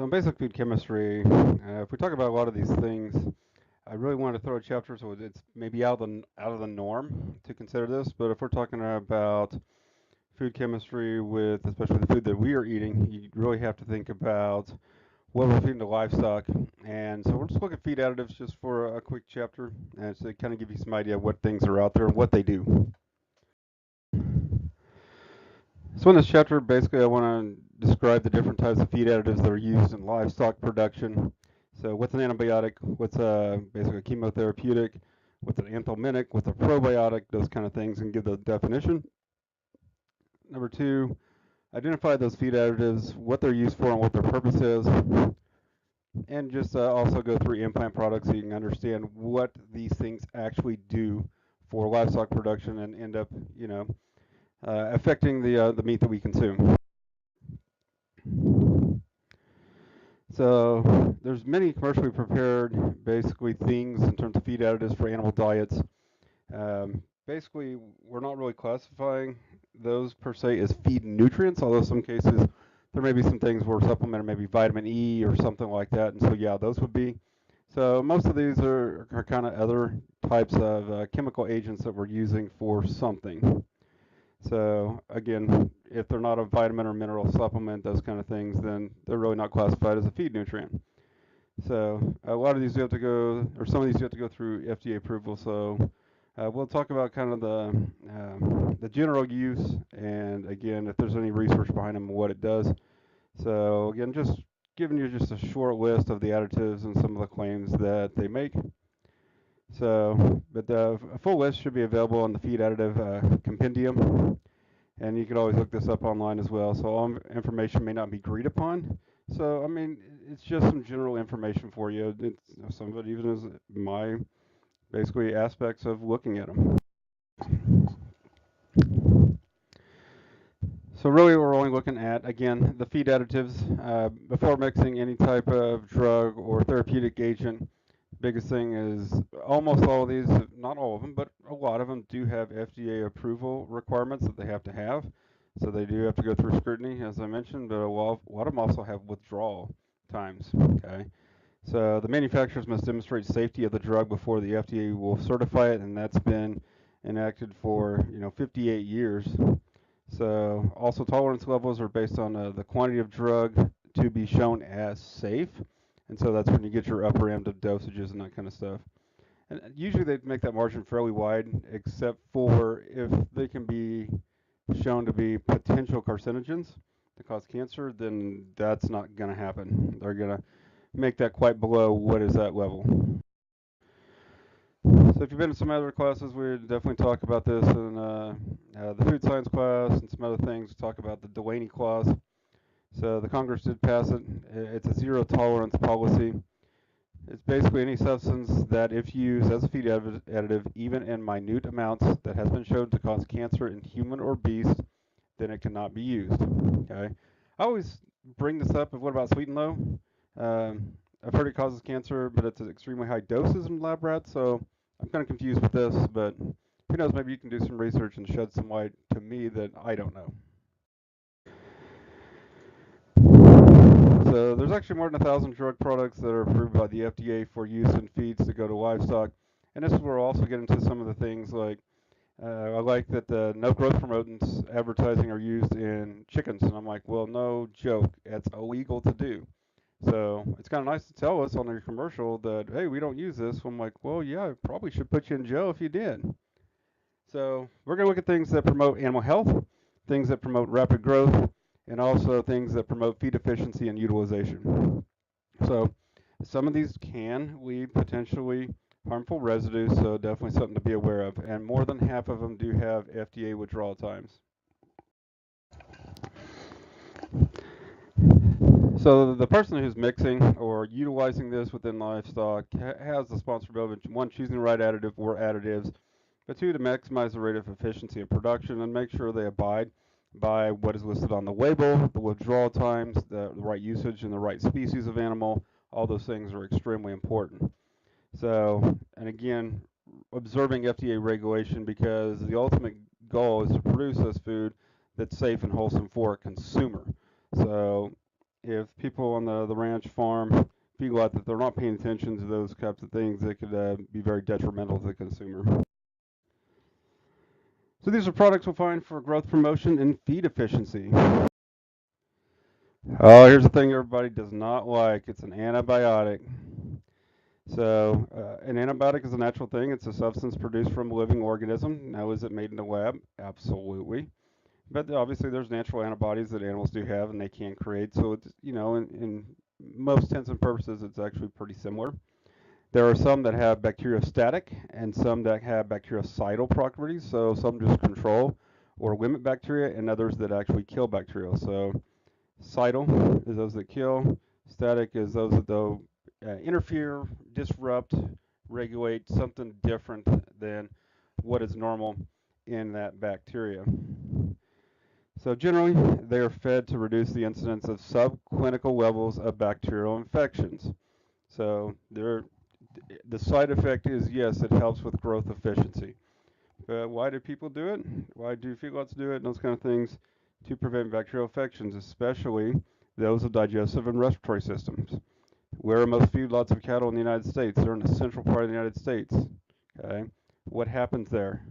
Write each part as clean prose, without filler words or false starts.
So in basic food chemistry, if we talk about a lot of these things, I really want to throw a chapter so it's maybe out of the norm to consider this. But if we're talking about food chemistry with especially the food that we are eating, you really have to think about what we're feeding to livestock. And so we'll just look at feed additives just for a quick chapter, and to kind of give you some idea of what things are out there and what they do. So in this chapter, basically I want to describe the different types of feed additives that are used in livestock production. So what's an antibiotic, what's basically a chemotherapeutic, what's an anthelmintic, what's a probiotic, those kind of things, and give the definition. Number two, identify those feed additives, what they're used for and what their purpose is, and just also go through implant products so you can understand what these things actually do for livestock production and end up, affecting the meat that we consume. So there's many commercially prepared, basically things in terms of feed additives for animal diets. Basically, we're not really classifying those per se as feed nutrients, although some cases there may be some things where supplemented maybe vitamin E or something like that, and so yeah, those would be. So most of these are kind of other types of chemical agents that we're using for something. So again, if they're not a vitamin or mineral supplement, those kind of things, then they're really not classified as a feed nutrient. So a lot of these you have to go, or some of these you have to go through FDA approval. So we'll talk about kind of the general use, and again, if there's any research behind them, what it does. So again, just giving you just a short list of the additives and some of the claims that they make. So, but the full list should be available on the feed additive compendium, and you can always look this up online as well. So all information may not be agreed upon. So I mean, it's just some general information for you. It's, some of it even is my basically aspects of looking at them. So really we're only looking at, again, the feed additives before mixing any type of drug or therapeutic agent. Biggest thing is almost all of these, not all of them, but a lot of them do have FDA approval requirements that they have to have. So they do have to go through scrutiny, as I mentioned, but a lot of them also have withdrawal times. Okay, so the manufacturers must demonstrate safety of the drug before the FDA will certify it, and that's been enacted for 58 years. So also tolerance levels are based on the quantity of drug to be shown as safe, and so that's when you get your upper end of dosages and that kind of stuff. And usually they make that margin fairly wide, except for if they can be shown to be potential carcinogens to cause cancer, then that's not going to happen. They're going to make that quite below what is that level. So if you've been in some other classes, we definitely talk about this in the food science class and some other things. We talk about the Delaney Clause. So the Congress did pass it. It's a zero tolerance policy. It's basically any substance that, if used as a feed additive, even in minute amounts, that has been shown to cause cancer in human or beast, then it cannot be used. Okay. I always bring this up of what about sweet and low? I've heard it causes cancer, but it's at extremely high doses in lab rats, so I'm kind of confused with this, but who knows, maybe you can do some research and shed some light to me that I don't know. So there's actually more than 1,000 drug products that are approved by the FDA for use in feeds to go to livestock. And this is where we'll also get into some of the things like, I like that the no growth promotants advertising are used in chickens. And I'm like, well, no joke, it's illegal to do. So it's kind of nice to tell us on your commercial that, hey, we don't use this. I'm like, well, yeah, I probably should put you in jail if you did. So we're going to look at things that promote animal health, things that promote rapid growth, and also things that promote feed efficiency and utilization. So some of these can leave potentially harmful residues, so definitely something to be aware of. And more than half of them do have FDA withdrawal times. So the person who's mixing or utilizing this within livestock has the responsibility of, one, choosing the right additive or additives, but two, to maximize the rate of efficiency of production and make sure they abide by what is listed on the label, the withdrawal times, the right usage, and the right species of animal. All those things are extremely important. So, and again, observing FDA regulation, because the ultimate goal is to produce this food that's safe and wholesome for a consumer. So if people on the ranch farm feel out that they're not paying attention to those types of things, it could be very detrimental to the consumer. So these are products we'll find for growth promotion and feed efficiency. Oh, here's the thing everybody does not like. It's an antibiotic. So, an antibiotic is a natural thing. It's a substance produced from a living organism. Now, is it made in the lab? Absolutely. But obviously, there's natural antibodies that animals do have and they can create. So, it's, in most intents and purposes, it's actually pretty similar. There are some that have bacteriostatic and some that have bactericidal properties. So, some just control or limit bacteria, and others that actually kill bacteria. So, Cidal is those that kill. Static is those that though interfere, disrupt, regulate something different than what is normal in that bacteria. So generally, they are fed to reduce the incidence of subclinical levels of bacterial infections. So the side effect is yes, it helps with growth efficiency. But why do people do it? Why do feedlots do it? And those kind of things to prevent bacterial infections, especially those of digestive and respiratory systems. Where are most feedlots of cattle in the United States? They're in the central part of the United States. Okay, what happens there?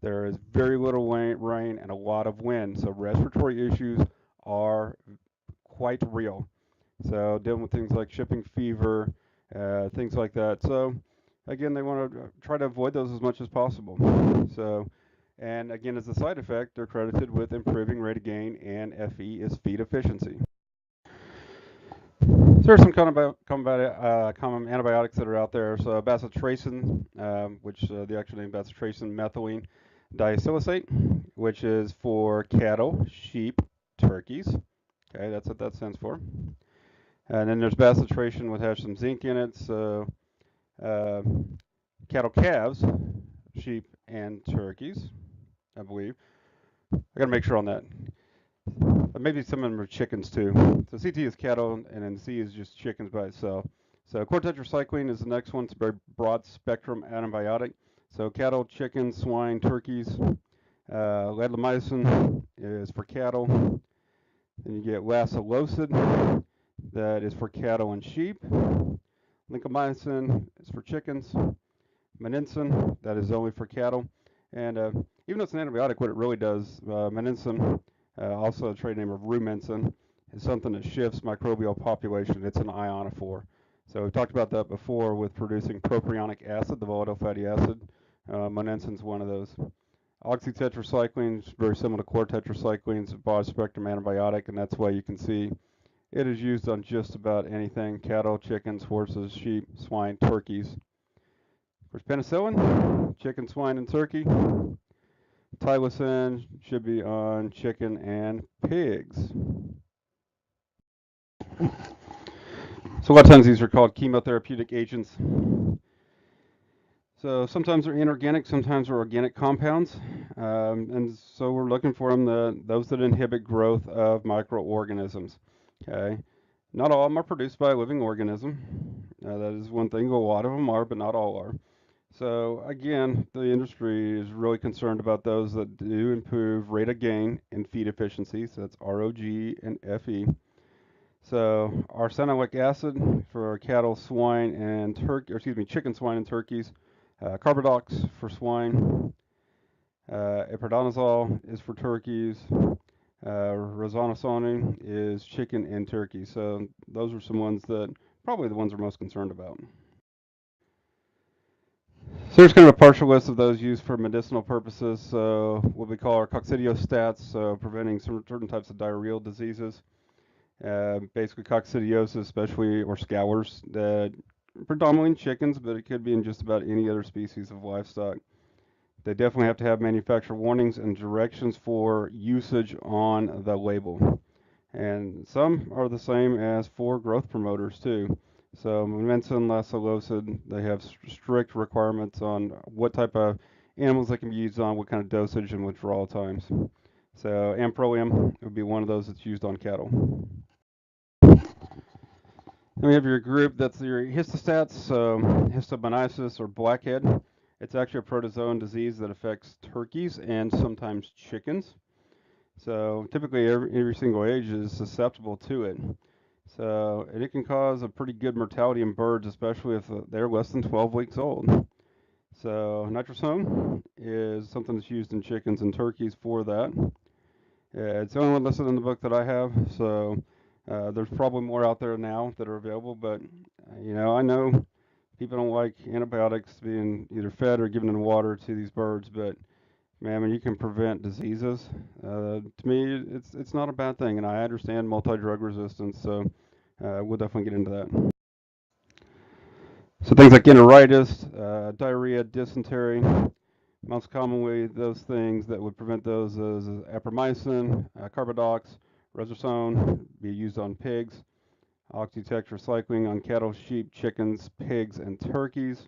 There is very little rain and a lot of wind, so respiratory issues are quite real. So dealing with things like shipping fever, things like that. So again, they want to try to avoid those as much as possible. So, and again, as a side effect, they're credited with improving rate of gain, and FE is feed efficiency. So there's some common antibiotics that are out there. So bacitracin, which the actual name bacitracin methylene diacylate, which is for cattle, sheep, turkeys. Okay, that's what that stands for. And then there's bacitracin, which has some zinc in it. So uh, cattle calves, sheep, and turkeys, I believe. I got to make sure on that. But maybe some of them are chickens too. So CT is cattle, and then C is just chickens by itself. So chlorotetracycline is the next one. It's a very broad spectrum antibiotic. So cattle, chickens, swine, turkeys. Ledlamycin is for cattle. Then you get lacilocid, that is for cattle and sheep. Lincomycin is for chickens. Menicin, that is only for cattle. And even though it's an antibiotic, what it really does, menicin, also a trade name of rumensin, is something that shifts microbial population. It's an ionophore. So we've talked about that before with producing propionic acid, the volatile fatty acid. Menincin's one of those. Oxytetracycline is very similar to chlorotetracycline. It's a broad spectrum antibiotic, and that's why you can see it is used on just about anything: cattle, chickens, horses, sheep, swine, turkeys. Of course, penicillin, chicken, swine, and turkey. Tylosin should be on chicken and pigs. So a lot of times these are called chemotherapeutic agents. So sometimes they're inorganic, sometimes they're organic compounds, and so we're looking for them, those that inhibit growth of microorganisms. Okay, not all of them are produced by a living organism. That is one thing. A lot of them are, but not all are. So again, the industry is really concerned about those that do improve rate of gain and feed efficiency. So that's ROG and FE. So arsenic acid for cattle, swine, and chicken, swine, and turkeys. Carbadox for swine. Eprodonazole is for turkeys. Rosanasone is chicken and turkey. So those are some ones that probably the ones we're most concerned about. So here's kind of a partial list of those used for medicinal purposes. So what we call our coccidiostats, so preventing certain types of diarrheal diseases. Basically coccidiosis, especially, or scours, predominantly in chickens, but it could be in just about any other species of livestock. They definitely have to have manufacturer warnings and directions for usage on the label. And some are the same as for growth promoters too. So Meninsin, lacilocid, they have strict requirements on what type of animals they can be used on, what kind of dosage and withdrawal times. So Amprolium would be one of those that's used on cattle. Then we have your group, that's your histostats, so histoponiasis or blackhead. It's actually a protozoan disease that affects turkeys and sometimes chickens. So typically every single age is susceptible to it. So, and it can cause a pretty good mortality in birds, especially if they're less than 12 weeks old. So, nitrisone is something that's used in chickens and turkeys for that. It's the only one listed in the book that I have, so there's probably more out there now that are available, but I know people don't like antibiotics being either fed or given in water to these birds, but man, when you can prevent diseases, to me, it's not a bad thing, and I understand multi-drug resistance, so we'll definitely get into that. So things like enteritis, diarrhea, dysentery, most commonly those things that would prevent those is apomycin, carbadox, resversone, be used on pigs, oxytetracycline on cattle, sheep, chickens, pigs, and turkeys,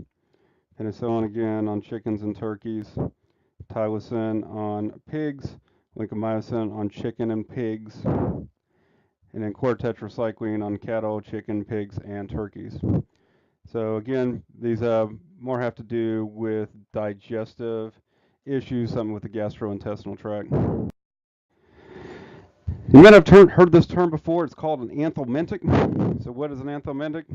penicillin again on chickens and turkeys, tylosin on pigs, lincomycin on chicken and pigs, and then chlorotetracycline on cattle, chicken, pigs, and turkeys. So again, these more have to do with digestive issues, something with the gastrointestinal tract. You might have heard this term before. It's called an anthelmintic. So what is an anthelmintic?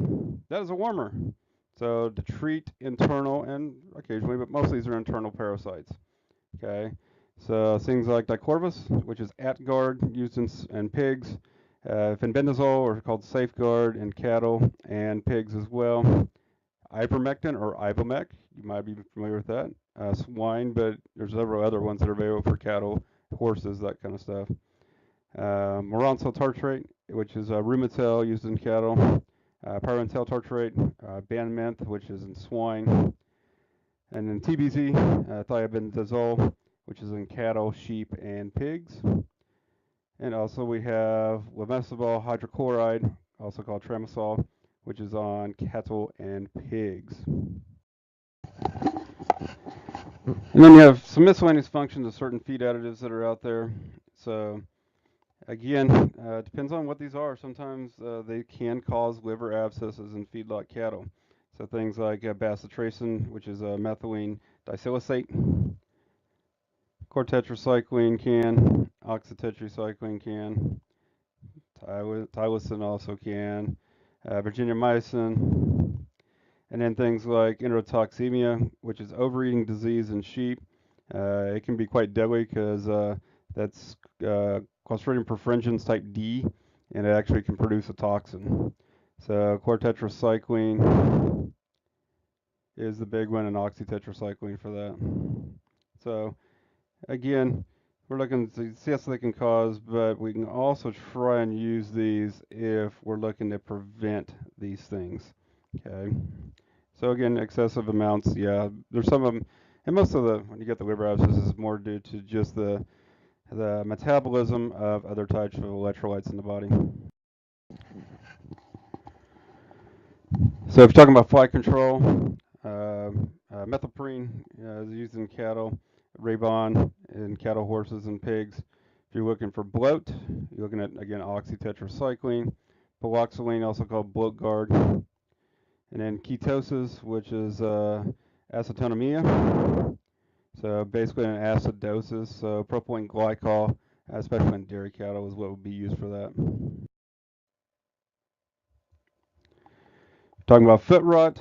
That is a wormer. So to treat internal and occasionally, but most of these are internal parasites. Okay. So things like dicorvus, which is Atgard, used in pigs, fenbendazole, or called Safeguard, in cattle and pigs as well. Ivermectin or Ivomec, you might be familiar with that. Swine, but there's several other ones that are available for cattle, horses, that kind of stuff. Moronsyl tartrate, which is Rumetal used in cattle. Pyrantel tartrate, Banmenth, which is in swine. And then TBZ, thiabendazole, which is in cattle, sheep, and pigs. And also we have lamicibol hydrochloride, also called Tramasol, which is on cattle and pigs. And then you have some miscellaneous functions of certain feed additives that are out there. So again, it depends on what these are. Sometimes they can cause liver abscesses in feedlot cattle. So things like bacitracin, which is methylene disalicate, chlorotetracycline can, oxytetracycline can, tylosin also can, virginiamycin, and then things like enterotoxemia, which is overeating disease in sheep. It can be quite deadly because that's Clostridium perfringens type D, and it actually can produce a toxin. So chlorotetracycline is the big one, and oxytetracycline for that. So again, we're looking to see yes, they can cause, but we can also try and use these if we're looking to prevent these things. Okay. So again, excessive amounts, yeah. There's some of them, and most of the when you get the liver abscesses is more due to just the metabolism of other types of electrolytes in the body. So if you're talking about flight control, methylprene is used in cattle, Rabon in cattle, horses, and pigs. If you're looking for bloat, you're looking at, again, oxytetracycline, paloxolene, also called bloat guard, and then ketosis, which is acetonemia. So basically an acidosis. So propylene glycol, especially in dairy cattle, is what would be used for that. Talking about foot rot,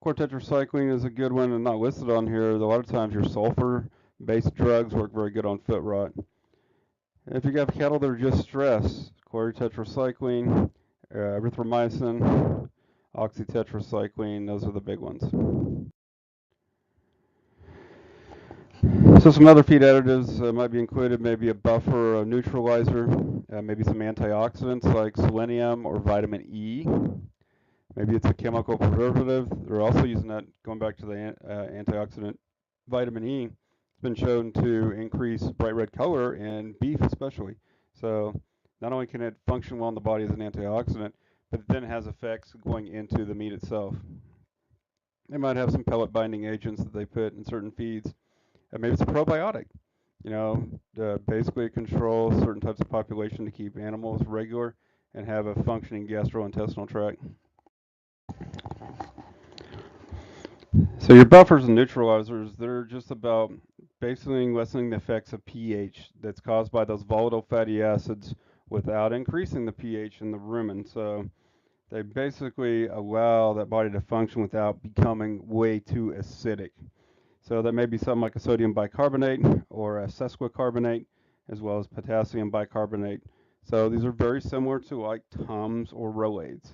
chlorotetracycline is a good one and not listed on here. A lot of times your sulfur-based drugs work very good on foot rot. If you have cattle that are just stressed, chlorotetracycline, erythromycin, oxytetracycline, those are the big ones. So some other feed additives might be included, maybe a buffer or a neutralizer, maybe some antioxidants like selenium or vitamin E. Maybe it's a chemical preservative. They're also using that, going back to the antioxidant vitamin E. It's been shown to increase bright red color in beef especially. So not only can it function well in the body as an antioxidant, but it then has effects going into the meat itself. They might have some pellet binding agents that they put in certain feeds. Maybe it's a probiotic. Basically it controls certain types of population to keep animals regular and have a functioning gastrointestinal tract. So your buffers and neutralizers, they're just about basically lessening the effects of pH that's caused by those volatile fatty acids without increasing the pH in the rumen. So they basically allow that body to function without becoming way too acidic. So that may be something like a sodium bicarbonate or a sesquicarbonate, as well as potassium bicarbonate. So these are very similar to like Tums or Rolaids.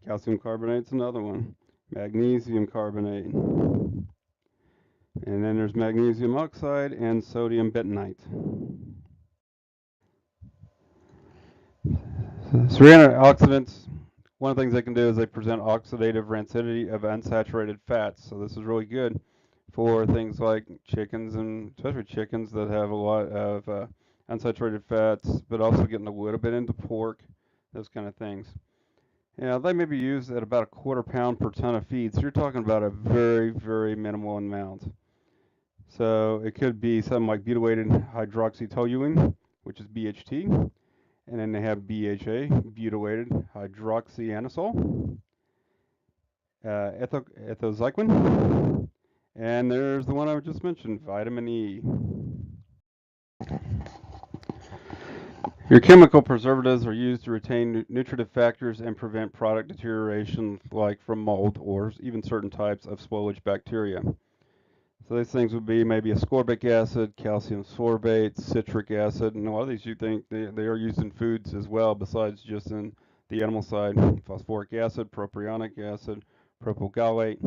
Calcium carbonate's another one. Magnesium carbonate. And then there's magnesium oxide and sodium bentonite. So antioxidants, one of the things they can do is they present oxidative rancidity of unsaturated fats. So this is really good for things like chickens, and especially chickens that have a lot of unsaturated fats, but also getting a little bit into pork, those kind of things. Yeah, they may be used at about a quarter pound per ton of feed. So you're talking about a very, very minimal amount. So it could be something like butylated hydroxytoluene, which is BHT. And then they have BHA, butylated hydroxyanisole, ethoxyquin, and there's the one I just mentioned, vitamin E. Your chemical preservatives are used to retain nutritive factors and prevent product deterioration, like from mold or even certain types of spoilage bacteria. So these things would be maybe ascorbic acid, calcium sorbate, citric acid, and a lot of these you think they are used in foods as well, besides just in the animal side. Phosphoric acid, propionic acid, propylgallate.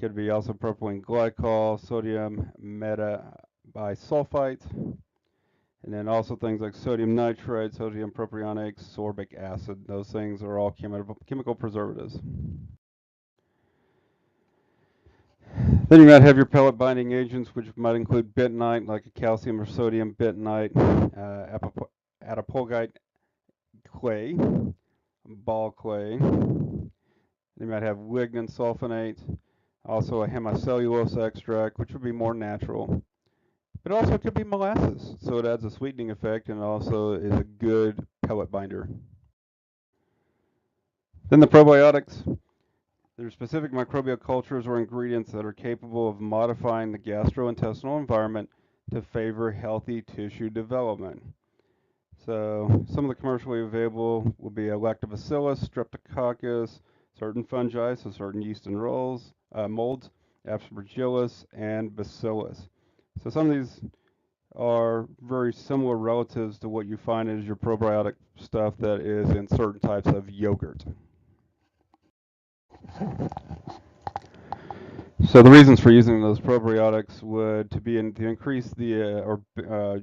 Could be also propylene glycol, sodium metabisulfite, and then also things like sodium nitrite, sodium propionic, sorbic acid. Those things are all chemical preservatives. Then you might have your pellet binding agents, which might include bentonite, like a calcium or sodium bentonite, adipolgite clay, ball clay. You might have lignin sulfonate, also a hemicellulose extract, which would be more natural. But also it could be molasses, so it adds a sweetening effect and also is a good pellet binder. Then the probiotics. There are specific microbial cultures or ingredients that are capable of modifying the gastrointestinal environment to favor healthy tissue development. So some of the commercially available will be Lactobacillus, Streptococcus, certain fungi, so certain yeast and molds, Aspergillus, and Bacillus. So some of these are very similar relatives to what you find as your probiotic stuff that is in certain types of yogurt. So the reasons for using those probiotics would to increase the or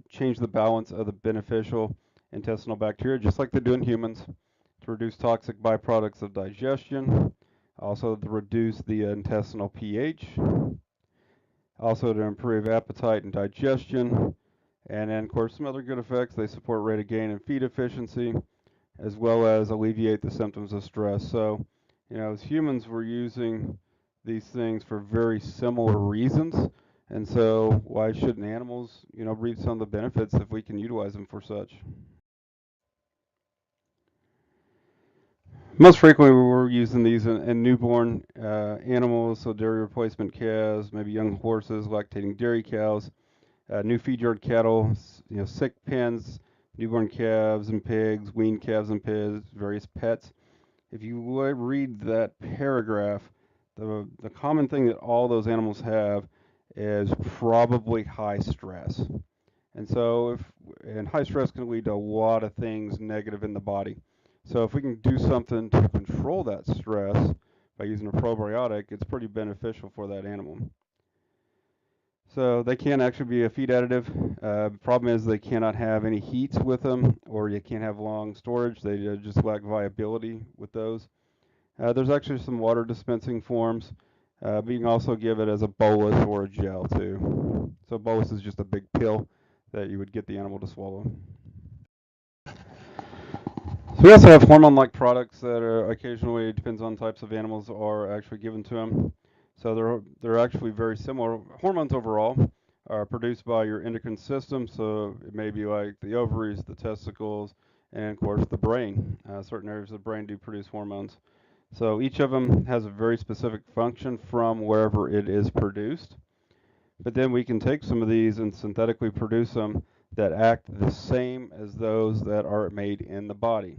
change the balance of the beneficial intestinal bacteria, just like they do in humans, to reduce toxic byproducts of digestion, also to reduce the intestinal pH, also to improve appetite and digestion, and then of course some other good effects. They support rate of gain and feed efficiency, as well as alleviate the symptoms of stress. So, as humans, we're using these things for very similar reasons, and so why shouldn't animals, reap some of the benefits if we can utilize them for such? Most frequently, we're using these in newborn animals, so dairy replacement calves, maybe young horses, lactating dairy cows, new feed yard cattle, sick pens, newborn calves and pigs, weaned calves and pigs, various pets. If you read that paragraph, the common thing that all those animals have is probably high stress. And so high stress can lead to a lot of things negative in the body. So if we can do something to control that stress by using a probiotic, it's pretty beneficial for that animal. So they can actually be a feed additive. Problem is they cannot have any heat with them, or you can't have long storage. They just lack viability with those. There's actually some water dispensing forms, but you can also give it as a bolus or a gel too. So bolus is just a big pill that you would get the animal to swallow. So we also have hormone-like products that are occasionally, depends on types of animals, are actually given to them. So they're actually very similar. Hormones overall are produced by your endocrine system, so it may be like the ovaries, the testicles, and of course the brain. Certain areas of the brain do produce hormones. So each of them has a very specific function from wherever it is produced. But then we can take some of these and synthetically produce them that act the same as those that are made in the body.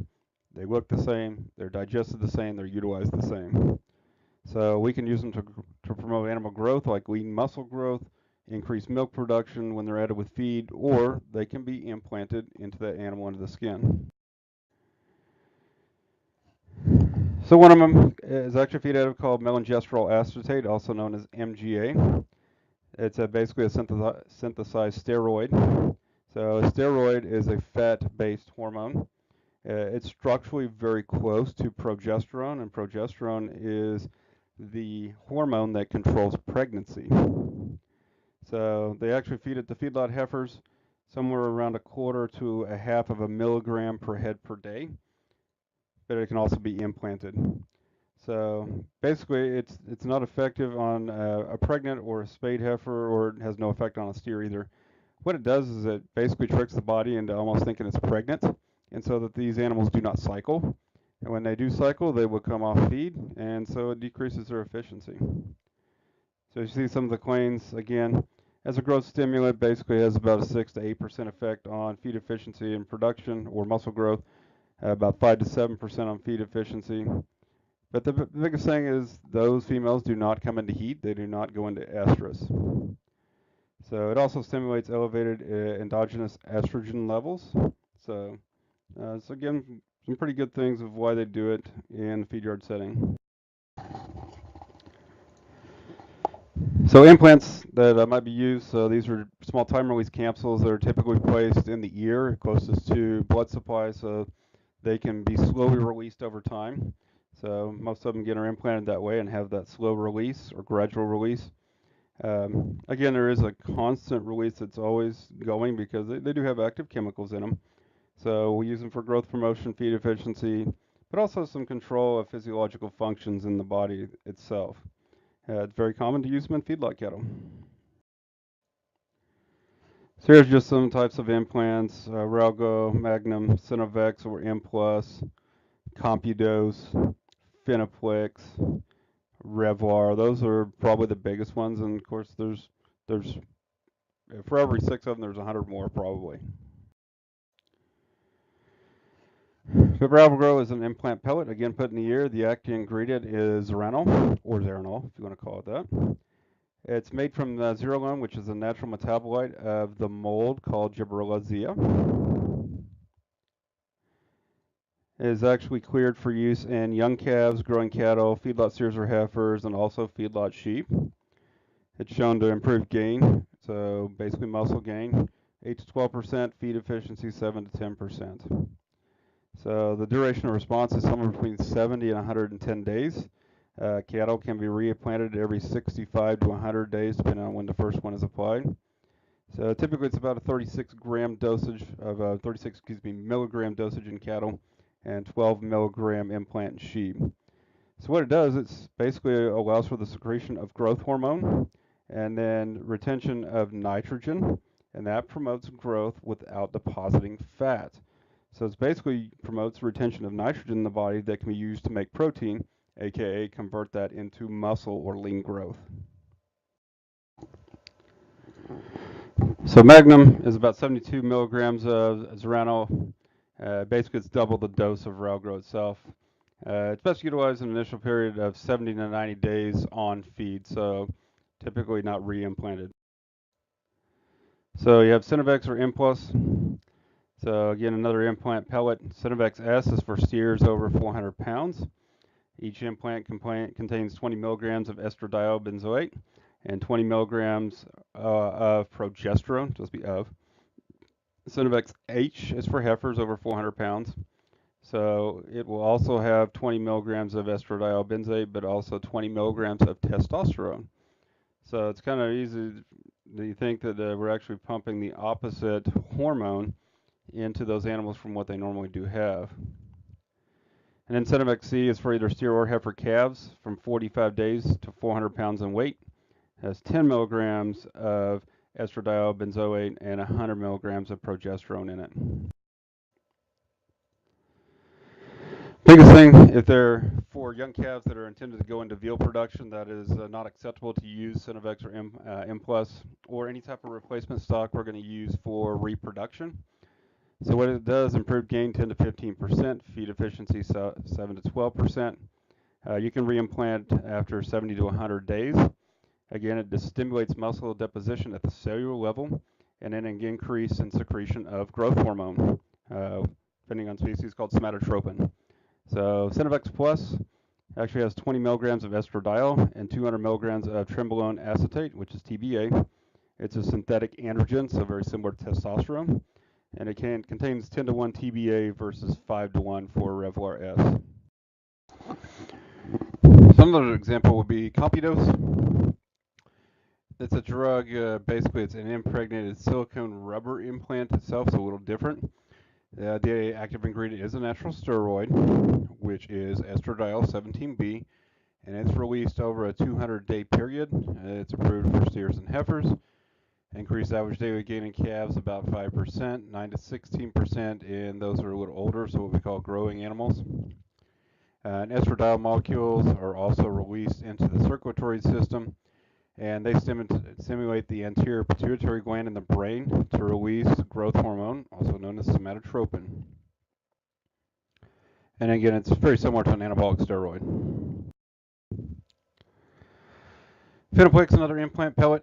They look the same, they're digested the same, they're utilized the same. So we can use them to promote animal growth, like lean muscle growth, increase milk production when they're added with feed, or they can be implanted into that animal under the skin. So one of them is actually a feed additive called melangestrol acetate, also known as MGA. It's basically a synthesized steroid. So a steroid is a fat-based hormone. It's structurally very close to progesterone, and progesterone is the hormone that controls pregnancy. So they actually feed it to feedlot heifers somewhere around a quarter to a half of a milligram per head per day, but it can also be implanted. So basically, it's not effective on a pregnant or a spayed heifer, or it has no effect on a steer either. What it does is it basically tricks the body into almost thinking it's pregnant, and so that these animals do not cycle. And when they do cycle, they will come off feed, and so it decreases their efficiency. So you see some of the claims again. As a growth stimulant, basically has about a 6 to 8% effect on feed efficiency and production or muscle growth, about 5 to 7% on feed efficiency. But the biggest thing is those females do not come into heat. They do not go into estrus. So it also stimulates elevated endogenous estrogen levels. So, so again, some pretty good things of why they do it in the feed yard setting. So implants that might be used, so these are small time release capsules that are typically placed in the ear closest to blood supply, so they can be slowly released over time. So most of them get are implanted that way and have that slow release or gradual release. Again, there is a constant release that's always going because they do have active chemicals in them. So we use them for growth promotion, feed efficiency, but also some control of physiological functions in the body itself. It's very common to use them in feedlot cattle. So here's just some types of implants: Ralgo, Magnum, Synovex or M+, Compudose, Finaplex, Revlar. Those are probably the biggest ones, and of course there's for every 6 of them there's 100 more probably. Vibravogro is an implant pellet, again put in the ear. The active ingredient is Zeranol, or Zeranol if you want to call it that. It's made from Zerolone, which is a natural metabolite of the mold called Gibberella zea. It is actually cleared for use in young calves, growing cattle, feedlot steers or heifers, and also feedlot sheep. It's shown to improve gain, so basically muscle gain, 8 to 12%, feed efficiency 7 to 10%. So the duration of response is somewhere between 70 and 110 days. Cattle can be reimplanted every 65 to 100 days, depending on when the first one is applied. So typically it's about a 36 gram dosage of 36 milligram dosage in cattle, and 12 milligram implant in sheep. So what it does, it's basically allows for the secretion of growth hormone and then retention of nitrogen, and that promotes growth without depositing fat. So it's basically promotes retention of nitrogen in the body that can be used to make protein, aka convert that into muscle or lean growth. So Magnum is about 72 milligrams of Zeranol. Basically, it's double the dose of Ralgro itself. It's best utilized in an initial period of 70 to 90 days on feed, so typically not re-implanted. So you have Synovex or M+. So again, another implant pellet. Synovex S is for steers over 400 pounds. Each implant contains 20 milligrams of estradiol benzoate and 20 milligrams of progesterone, just be of. Synovex H is for heifers over 400 pounds. So it will also have 20 milligrams of estradiol benzoate, but also 20 milligrams of testosterone. So it's kind of easy to think that we're actually pumping the opposite hormone into those animals from what they normally do have. And then Synovex C is for either steer or heifer calves from 45 days to 400 pounds in weight. It has 10 milligrams of estradiol benzoate and 100 milligrams of progesterone in it. Biggest thing, if they're for young calves that are intended to go into veal production, that is not acceptable to use Synovex or M Plus or any type of replacement stock we're going to use for reproduction. So what it does, improved gain 10 to 15%, feed efficiency 7 to 12%. You can reimplant after 70 to 100 days. Again, it just stimulates muscle deposition at the cellular level, and then an increase in secretion of growth hormone, depending on species, called somatotropin. So Synovex Plus actually has 20 milligrams of estradiol and 200 milligrams of trenbolone acetate, which is TBA. It's a synthetic androgen, so very similar to testosterone, and it contains 10 to 1 TBA versus 5 to 1 for Revlar S. Some other example would be Compidose. It's a drug, basically it's an impregnated silicone rubber implant itself, so a little different. The active ingredient is a natural steroid, which is estradiol 17B, and it's released over a 200-day period. It's approved for steers and heifers. Increased average daily gain in calves about 5%, 9 to 16% in those that are a little older, so what we call growing animals. And estradiol molecules are also released into the circulatory system, and they stimulate the anterior pituitary gland in the brain to release growth hormone, also known as somatotropin. And again, it's very similar to an anabolic steroid. Finaplex, another implant pellet.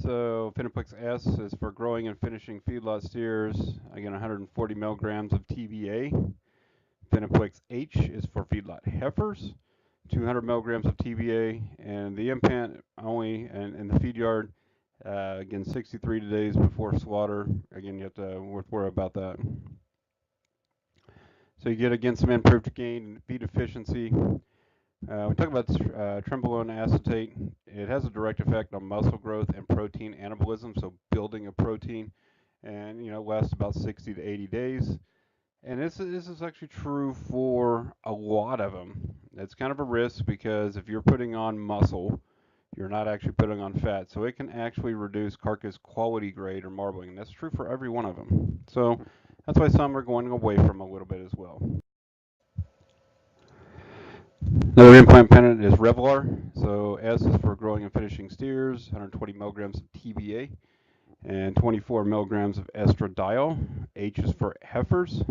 So Finaplex S is for growing and finishing feedlot steers. Again, 140 milligrams of TBA. Finaplex H is for feedlot heifers. 200 milligrams of TBA, and the implant only in the feed yard. Again, 63 days before slaughter. Again, you have to worry about that. So you get, again, some improved gain in feed efficiency. We talk about trenbolone acetate. It has a direct effect on muscle growth and protein anabolism, so building of protein, and lasts about 60 to 80 days. And this is actually true for a lot of them. It's kind of a risk because if you're putting on muscle, you're not actually putting on fat. So it can actually reduce carcass quality grade or marbling. And that's true for every one of them. So that's why some are going away from a little bit as well. Another implant pendant is Revlar. So S is for growing and finishing steers, 120 milligrams of TBA, and 24 milligrams of estradiol. H is for heifers.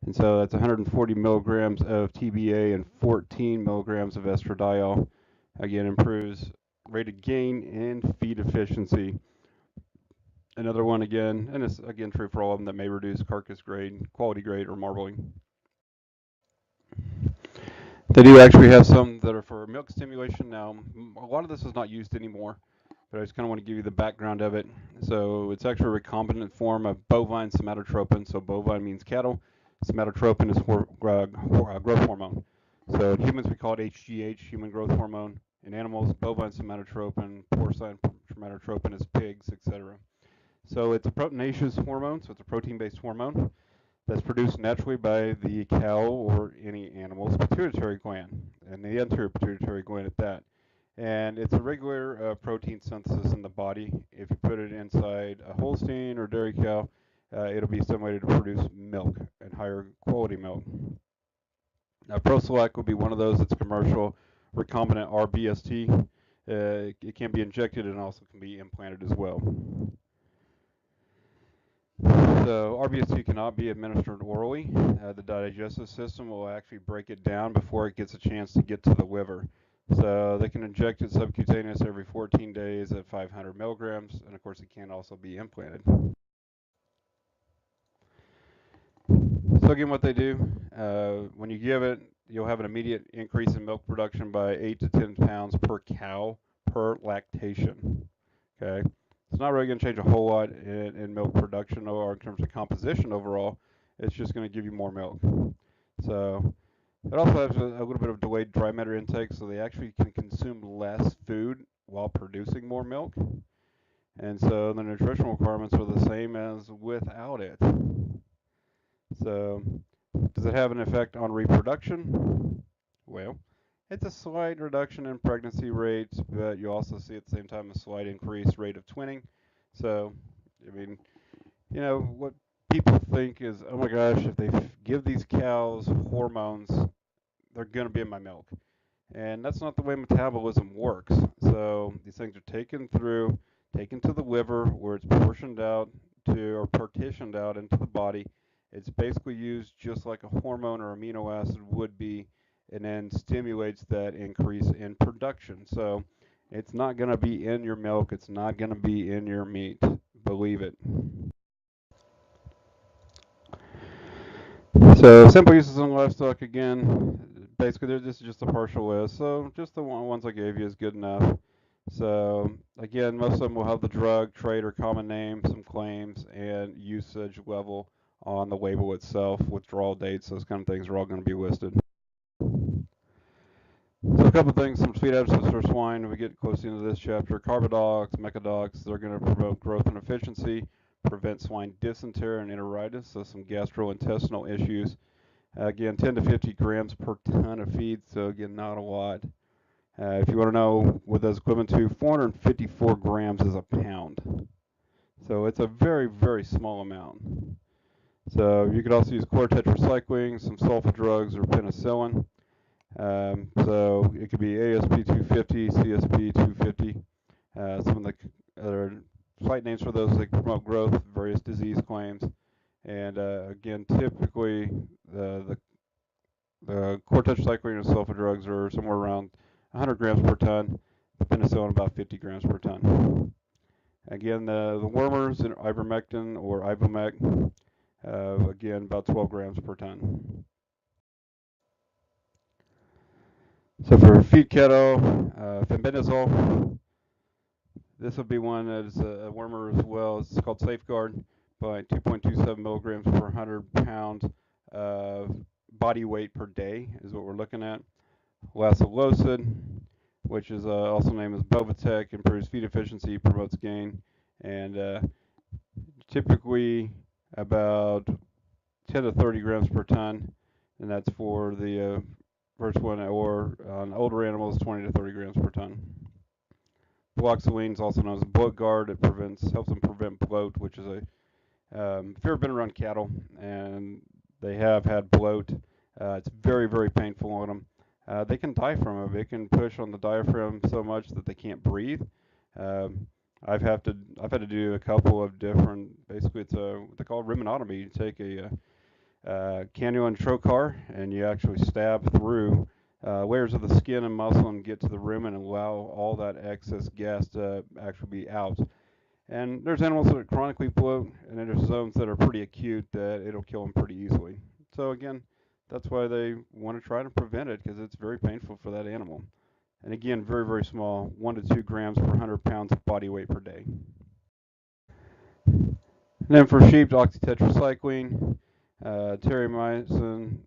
And so that's 140 milligrams of TBA and 14 milligrams of estradiol. Again, improves rate of gain and feed efficiency. Another one again, and it's again true for all of them, that may reduce carcass grade, quality grade, or marbling. They do actually have some that are for milk stimulation. Now, a lot of this is not used anymore, but I just kind of want to give you the background of it. So it's actually a recombinant form of bovine somatotropin. So bovine means cattle. Somatotropin is growth hormone. So in humans we call it HGH, human growth hormone. In animals, bovine somatotropin, porcine somatotropin is pigs, etc. So it's a proteinaceous hormone, so it's a protein-based hormone that's produced naturally by the cow or any animal's pituitary gland, and the anterior pituitary gland at that. And it's a regular protein synthesis in the body. If you put it inside a Holstein or dairy cow, it'll be stimulated to produce milk and higher quality milk. Now, Proselect will be one of those that's commercial, recombinant RBST. It can be injected and also can be implanted as well. So RBST cannot be administered orally. The digestive system will actually break it down before it gets a chance to get to the liver. So they can inject it subcutaneous every 14 days at 500 milligrams, and of course it can also be implanted. So again, what they do, when you give it, you'll have an immediate increase in milk production by 8 to 10 pounds per cow per lactation. Okay, it's not really going to change a whole lot in milk production or in terms of composition overall. It's just going to give you more milk. So it also has a little bit of delayed dry matter intake, so they actually can consume less food while producing more milk. And so the nutritional requirements are the same as without it. So does it have an effect on reproduction? Well, it's a slight reduction in pregnancy rates, but you also see at the same time a slight increased rate of twinning. So, I mean, what people think is, oh my gosh, if they give these cows hormones, they're going to be in my milk. And that's not the way metabolism works. So these things are taken through, taken to the liver where it's portioned out to or partitioned out into the body. It's basically used just like a hormone or amino acid would be, and then stimulates that increase in production. So it's not going to be in your milk. It's not going to be in your meat. Believe it. So simple uses in livestock again. Basically, this is just a partial list. So just the ones I gave you is good enough. So again, most of them will have the drug, trade, or common name, some claims, and usage level on the label itself, withdrawal dates, those kind of things are all going to be listed. So a couple of things, some feed additives for swine. We get close into this chapter. Carbadox, Mecadox, they're going to promote growth and efficiency, prevent swine dysentery and enteritis, so some gastrointestinal issues. Again, 10 to 50 grams per ton of feed, so again, not a lot. If you want to know what that's equivalent to, 454 grams is a pound. So it's a very, very small amount. So you could also use chlorotetracycline, some sulfa drugs, or penicillin. So it could be ASP 250, CSP 250. Some of the other slight names for those, they promote growth, various disease claims. And again, typically the chlorotetracycline and sulfa drugs are somewhere around 100 grams per ton. The penicillin about 50 grams per ton. Again, the wormers, ivermectin or Ivomec, again about 12 grams per ton. So for feed cattle, fenbendazole, this will be one that is a wormer as well. It's called Safeguard, by 2.27 milligrams per 100 pounds of body weight per day is what we're looking at. Lacilocid, which is also named as Bovatec, improves feed efficiency, promotes gain, and typically about 10 to 30 grams per ton, and that's for the first one, or on older animals, 20 to 30 grams per ton. Fluoxetine is also known as a bloat guard. It helps them prevent bloat, which is if you've ever been around cattle and they have had bloat, it's very, very painful on them. They can die from it. It can push on the diaphragm so much that they can't breathe. I've had to do a couple of different. Basically, it's what they call rhiminotomy. You take a cannula and trocar, and you actually stab through layers of the skin and muscle and get to the rumen and allow all that excess gas to actually be out. And there's animals that are chronically bloat, and then there's zones that are pretty acute that it'll kill them pretty easily. So again, that's why they want to try to prevent it, because it's very painful for that animal. And again, very, very small, 1 to 2 grams per 100 pounds of body weight per day. And then for sheep, oxytetracycline, terramycin.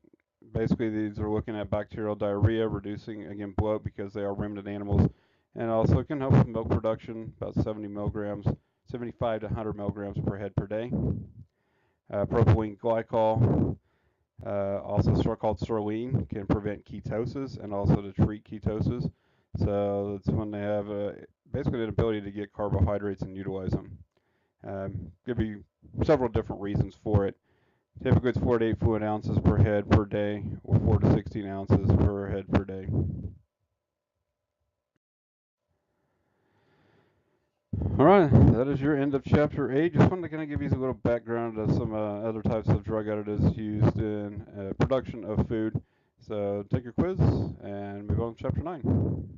Basically, these are looking at bacterial diarrhea, reducing, again, bloat because they are ruminant animals. And also it can help with milk production, about 70 milligrams, 75 to 100 milligrams per head per day. Propylene glycol, also called sterline, can prevent ketosis and also to treat ketosis. So that's when they have basically an ability to get carbohydrates and utilize them. Give you several different reasons for it. Typically it's 4 to 8 fluid ounces per head per day, or 4 to 16 ounces per head per day. All right, that is your end of chapter 8. Just wanted to kind of give you a little background of some other types of drug additives used in production of food. So take your quiz and move on to chapter 9.